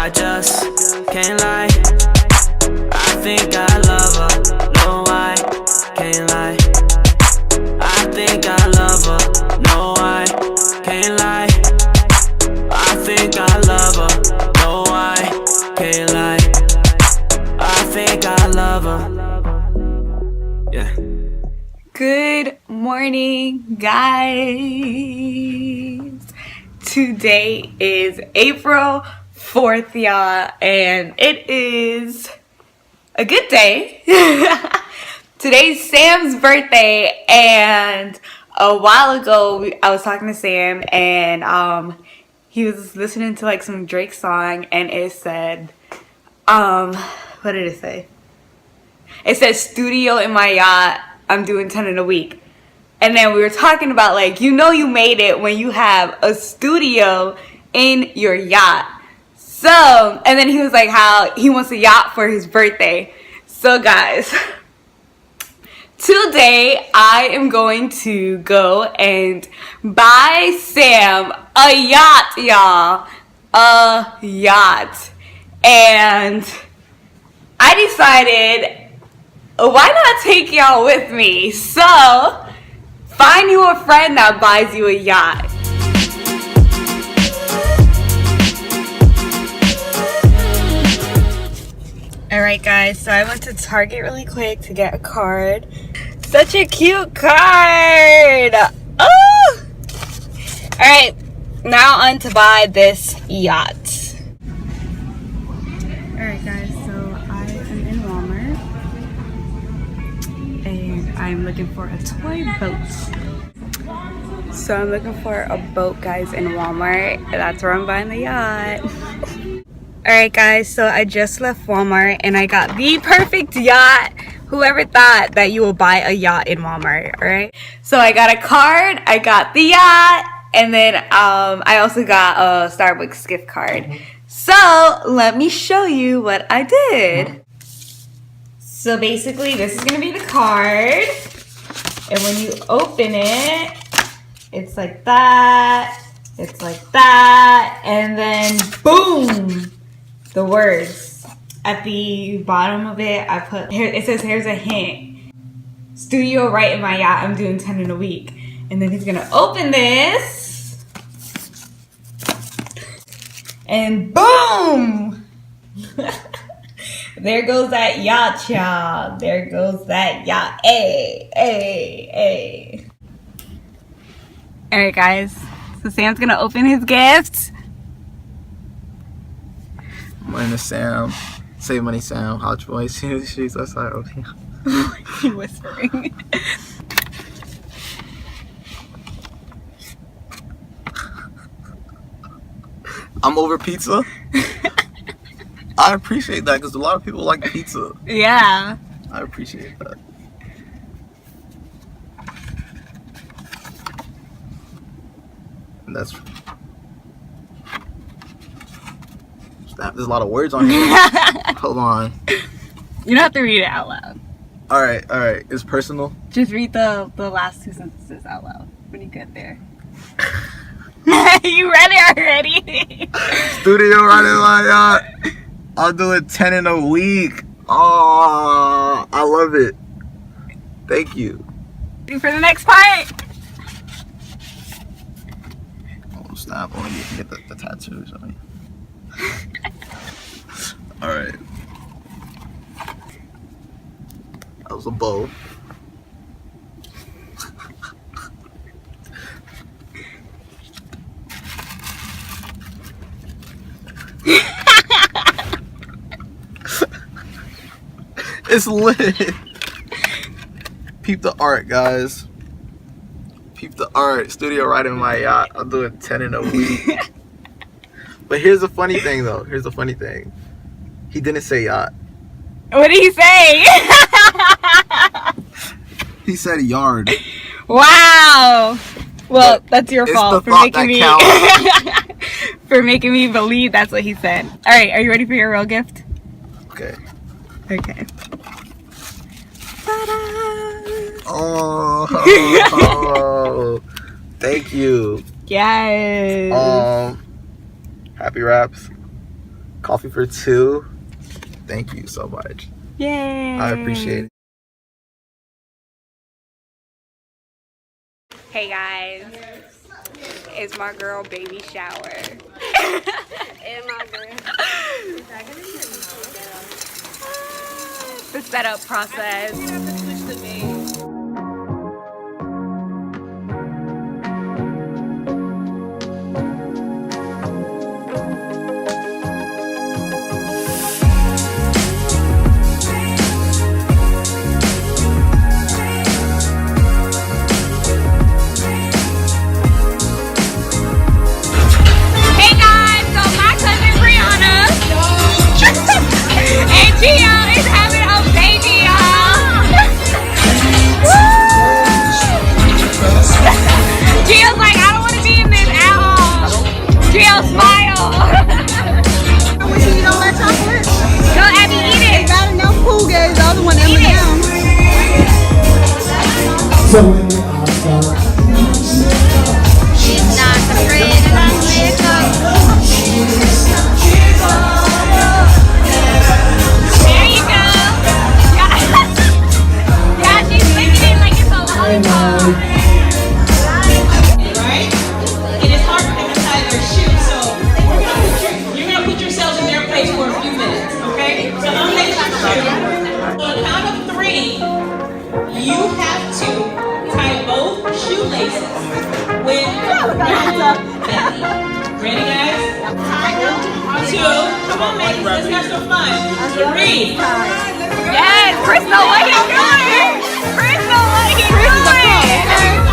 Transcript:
I just can't lie. I think I love her. No, I can't lie. I think I love her. No, I can't lie. I think I love her. No, I can't lie. I think I love her. Yeah. Good morning, guys. Today is April 4th, y'all, and it is a good day. Today's Sam's birthday, and a while ago I was talking to Sam, and he was listening to like some Drake song, and it said, what did it say? It said, "Studio in my yacht, I'm doing 10 in a week." And then we were talking about, like, you made it when you have a studio in your yacht. So, and then he was like how he wants a yacht for his birthday. So guys, today I am going to go and buy Sam a yacht, y'all. A yacht. And I decided, why not take y'all with me? So, find you a friend that buys you a yacht. Alright guys, so I went to Target really quick to get a card. Such a cute card! Oh! Alright, now on to buy this yacht. Alright guys, so I am in Walmart and I'm looking for a toy boat. So I'm looking for a boat, guys, in Walmart. That's where I'm buying the yacht. Alright guys, so I just left Walmart and I got the perfect yacht. Whoever thought that you will buy a yacht in Walmart, alright? So I got a card, I got the yacht, and then I also got a Starbucks gift card. So let me show you what I did. So basically this is gonna be the card. And when you open it, it's like that, it's like that, and then boom! The words. At the bottom of it, I put, here, it says, here's a hint. Studio right in my yacht, I'm doing 10 in a week. And then he's gonna open this. And boom! There goes that yacht, y'all. There goes that yacht. Ay, ay, ay. Alright guys, so Sam's gonna open his gift. My name is Sam. Save money, Sam. Hot voice. She's outside. Okay. He's whispering. I'm over pizza. I appreciate that because a lot of people like pizza. Yeah. I appreciate that. And that's. Snap, there's a lot of words on here. Hold on. You don't have to read it out loud. Alright. It's personal. Just read the last two sentences out loud when you get there. You read it already? Studio right in my yacht. I'll do it 10 in a week. Oh, I love it. Thank you. For the next part. Oh, snap. Only you can get the tattoos on me. Alright. That was a bow. It's lit. Peep the art, guys. Peep the art. Studio right in my yacht. I'll do it 10 in a week. But here's the funny thing, though. Here's the funny thing. He didn't say yacht. What did he say? He said yard. Wow. Well, But that's your it's fault the for thought making me that for making me believe that's what he said. All right, are you ready for your real gift? Okay. Okay. Ta-da! Oh, thank you. Yes. Happy Raps. Coffee for 2. Thank you so much. Yay! I appreciate it. Hey guys, it's my girl baby shower. And my girl. The setup process. Ready, guys? 2. Come on, ladies. Let's have some fun. 3. Yes, Crystal, what are you doing? Crystal, what are you doing?